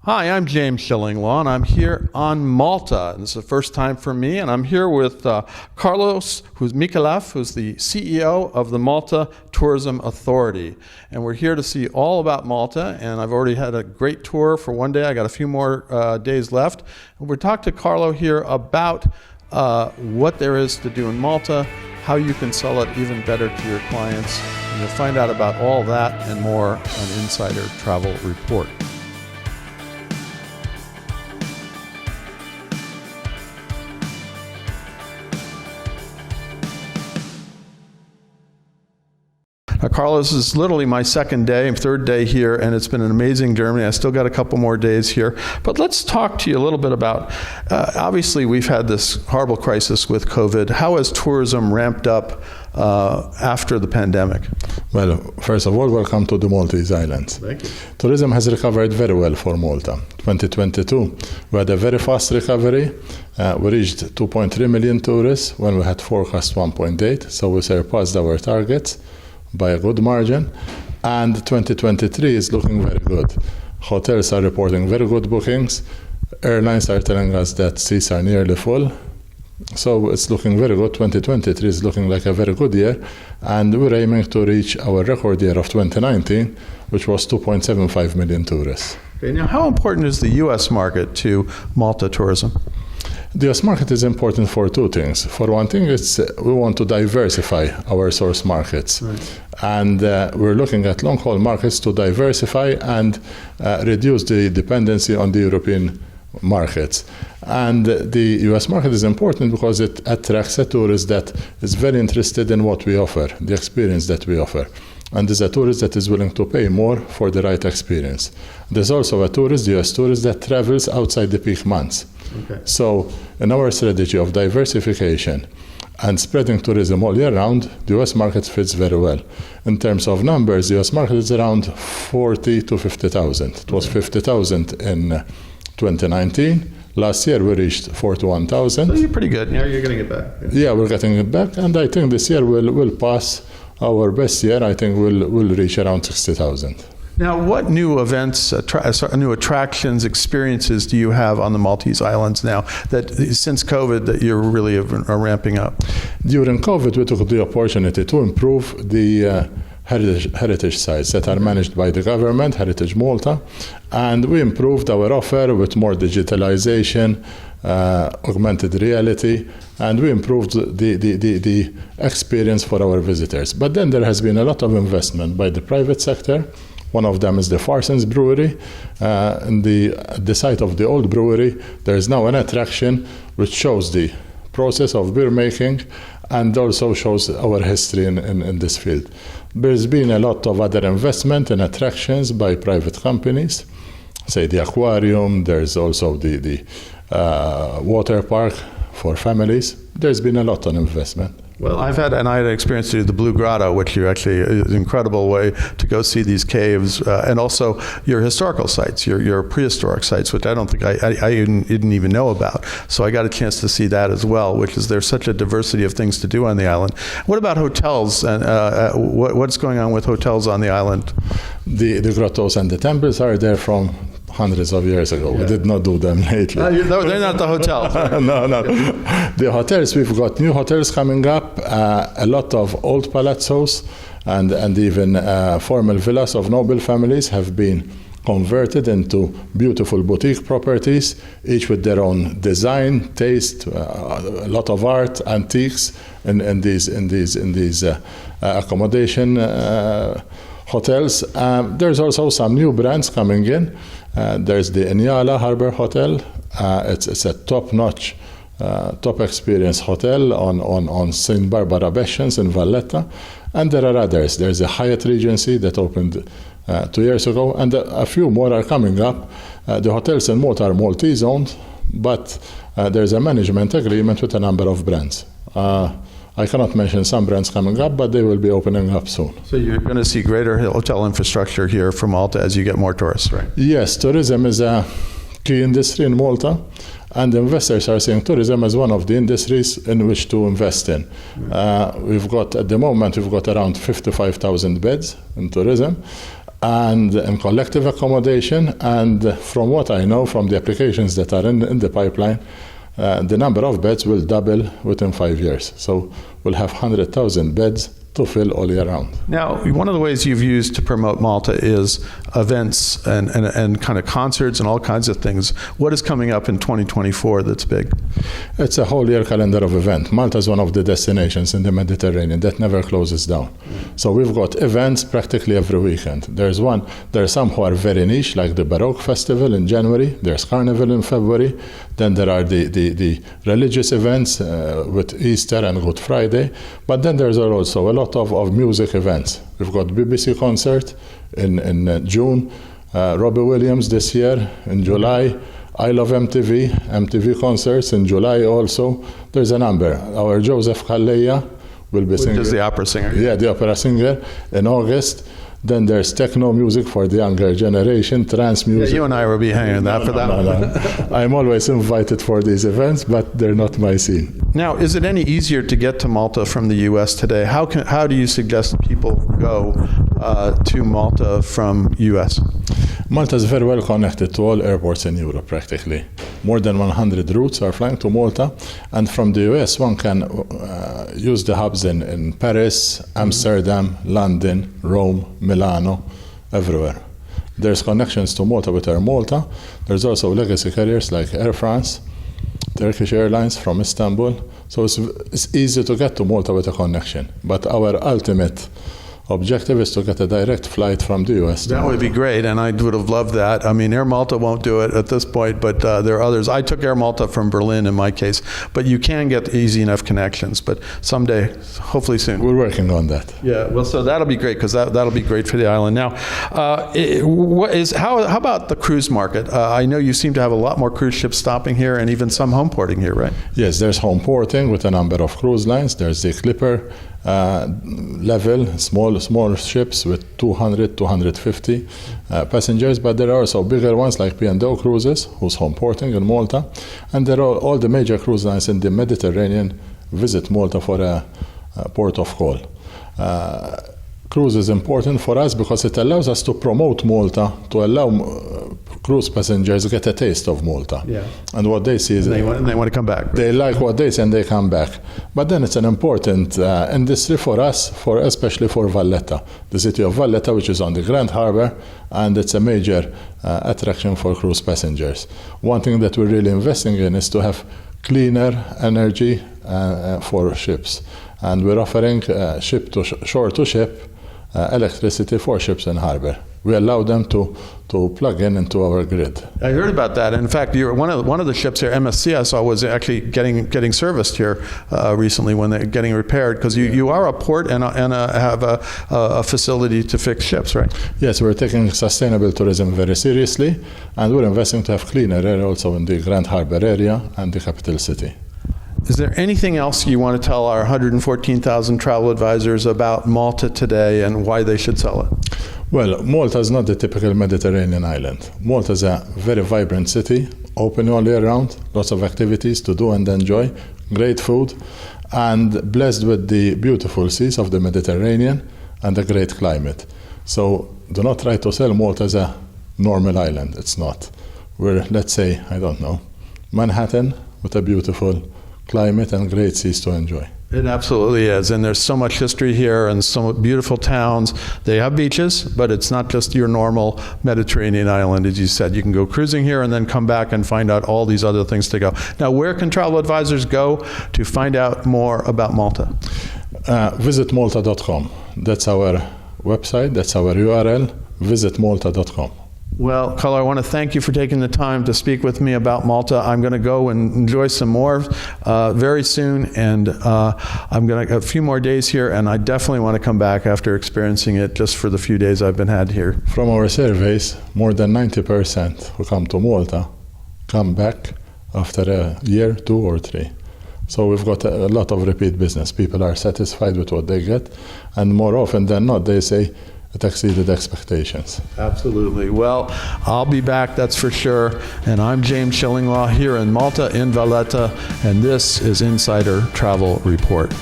Hi, I'm James Shillinglaw, and I'm here on Malta. And this is the first time for me, and I'm here with Carlos Mikalaf, who's the CEO of the Malta Tourism Authority. And we're here to see all about Malta, and I've already had a great tour for one day. I got a few more days left. And we'll talk to Carlo here about what there is to do in Malta, how you can sell it even better to your clients. And you'll find out about all that and more on Insider Travel Report. Carlos, this is literally my third day here, and it's been an amazing journey. I still got a couple more days here. But let's talk to you a little bit about, obviously we've had this horrible crisis with COVID. How has tourism ramped up after the pandemic? Well, first of all, welcome to the Maltese Islands. Thank you. Tourism has recovered very well for Malta. 2022, we had a very fast recovery. We reached 2.3 million tourists when we had forecast 1.8, so we surpassed our targets by a good margin, and 2023 is looking very good. Hotels are reporting very good bookings. Airlines are telling us that seats are nearly full. So it's looking very good. 2023 is looking like a very good year, and we're aiming to reach our record year of 2019, which was 2.75 million tourists. Okay, now how important is the U.S. market to Malta tourism? The US market is important for two things. For one thing, we want to diversify our source markets. Right. And we're looking at long-haul markets to diversify and reduce the dependency on the European markets. And the US market is important because it attracts a tourist that is very interested in what we offer, the experience that we offer. And there's a tourist that is willing to pay more for the right experience. There's also a tourist, the US tourist, that travels outside the peak months. Okay. So in our strategy of diversification and spreading tourism all year round, the US market fits very well. In terms of numbers, the US market is around 40 to 50,000. It was 50,000 in 2019. Last year we reached 41,000. So you're pretty good. Now you're getting it back. Yeah, we're getting it back, and I think this year we'll pass our best year. I think we'll reach around 60,000. Now, what new events, new attractions, experiences do you have on the Maltese Islands now that since COVID that you're really are ramping up? During COVID, we took the opportunity to improve the heritage sites that are managed by the government, Heritage Malta, and we improved our offer with more digitalization, augmented reality, and we improved the experience for our visitors. But then there has been a lot of investment by the private sector. One of them is the Farsons Brewery. In the site of the old brewery, there is now an attraction which shows the process of beer making and also shows our history in this field. There's been a lot of other investment in attractions by private companies, say the aquarium, there's also the water park for families. There's been a lot of investment. Well, I had an experience to do the Blue Grotto, which is an incredible way to go see these caves, and also your historical sites, your prehistoric sites, which I don't think I didn't even know about. So I got a chance to see that as well, which is there's such a diversity of things to do on the island. What about hotels, and what's going on with hotels on the island? The grottos and the temples are there from hundreds of years ago. Yeah. We did not do them lately. No, they're not the hotels. No. The hotels, we've got new hotels coming up, a lot of old palazzos and even formal villas of noble families have been converted into beautiful boutique properties, each with their own design, taste, a lot of art, antiques in these accommodation hotels. There's also some new brands coming in. There's the Enyala Harbour Hotel. It's a top-notch, top experience hotel on St. Barbara Beshens in Valletta. And there are others. There's a Hyatt Regency that opened 2 years ago, and a few more are coming up. The hotels in Malta are Maltese-owned, but there's a management agreement with a number of brands. I cannot mention some brands coming up, but they will be opening up soon. So you're going to see greater hotel infrastructure here for Malta as you get more tourists, right? Yes, tourism is a key industry in Malta, and investors are seeing tourism as one of the industries in which to invest in. At the moment, we've got around 55,000 beds in tourism, and in collective accommodation. And from what I know from the applications that are in the pipeline, the number of beds will double within 5 years. So we'll have 100,000 beds to fill all year round. Now, one of the ways you've used to promote Malta is events and kind of concerts and all kinds of things. What is coming up in 2024 that's big? It's a whole year calendar of events. Malta is one of the destinations in the Mediterranean that never closes down. So we've got events practically every weekend. There are some who are very niche, like the Baroque Festival in January. There's Carnival in February. Then there are the religious events with Easter and Good Friday. But then there's also a lot of music events. We've got BBC concert in June, Robbie Williams this year in July, I Love MTV concerts in July also. There's a number. Our Joseph Calleja will be singing. Which is the opera singer. Yeah, the opera singer in August. Then there's techno music for the younger generation, trance music. Yeah, you and I will be hanging that for that one. No. I'm always invited for these events, but they're not my scene. Now, is it any easier to get to Malta from the U.S. today? How do you suggest people go to Malta from U.S.? Malta is very well connected to all airports in Europe, practically. More than 100 routes are flying to Malta. And from the US, one can use the hubs in Paris, Amsterdam, London, Rome, Milano, everywhere. There's connections to Malta with Air Malta. There's also legacy carriers like Air France, Turkish Airlines from Istanbul. So it's easy to get to Malta with a connection. But our ultimate objective is to get a direct flight from the U.S. That would be great, and I would have loved that. I mean, Air Malta won't do it at this point, but there are others. I took Air Malta from Berlin in my case, but you can get easy enough connections. But someday, hopefully soon. We're working on that. Yeah, well, so that'll be great because that'll be great for the island. Now, how about the cruise market? I know you seem to have a lot more cruise ships stopping here and even some home porting here, right? Yes, there's home porting with a number of cruise lines. There's the Clipper level, small ships with 200, 250 passengers, but there are also bigger ones like P&O Cruises, who's home porting in Malta, and there are all the major cruise lines in the Mediterranean visit Malta for a port of call. Cruise is important for us because it allows us to promote Malta, to allow cruise passengers to get a taste of Malta. Yeah. And what they see is they want to come back. They like what they see and they come back. But then it's an important industry for us, especially for Valletta, the city of Valletta, which is on the Grand Harbor, and it's a major attraction for cruise passengers. One thing that we're really investing in is to have cleaner energy for ships. And we're offering shore-to-ship electricity for ships in harbor. We allow them to plug into our grid. I heard about that. In fact, one of the ships here, MSC, I saw was actually getting serviced here recently when they're getting repaired, because you are a port and have a facility to fix ships, right? Yes, we're taking sustainable tourism very seriously, and we're investing to have cleaner air also in the Grand Harbor area and the capital city. Is there anything else you want to tell our 114,000 travel advisors about Malta today and why they should sell it? Well, Malta is not the typical Mediterranean island. Malta is a very vibrant city, open all year round, lots of activities to do and enjoy, great food, and blessed with the beautiful seas of the Mediterranean and a great climate. So do not try to sell Malta as a normal island. It's not. We're, let's say, I don't know, Manhattan with a beautiful climate and great seas to enjoy. It absolutely is, and there's so much history here and so beautiful towns. They have beaches, but it's not just your normal Mediterranean island, as you said. You can go cruising here and then come back and find out all these other things to go. Now, where can travel advisors go to find out more about Malta? Visitmalta.com. That's our website, that's our URL, visitmalta.com. Well, Carlo, I want to thank you for taking the time to speak with me about Malta. I'm going to go and enjoy some more very soon, and I'm going to a few more days here, and I definitely want to come back after experiencing it just for the few days I've been had here. From our surveys, more than 90% who come to Malta come back after a year, 2 or 3. So we've got a lot of repeat business. People are satisfied with what they get, and more often than not, they say, it exceeded expectations. Absolutely. Well, I'll be back, that's for sure. And I'm James Shillinglaw here in Malta, in Valletta, and this is Insider Travel Report.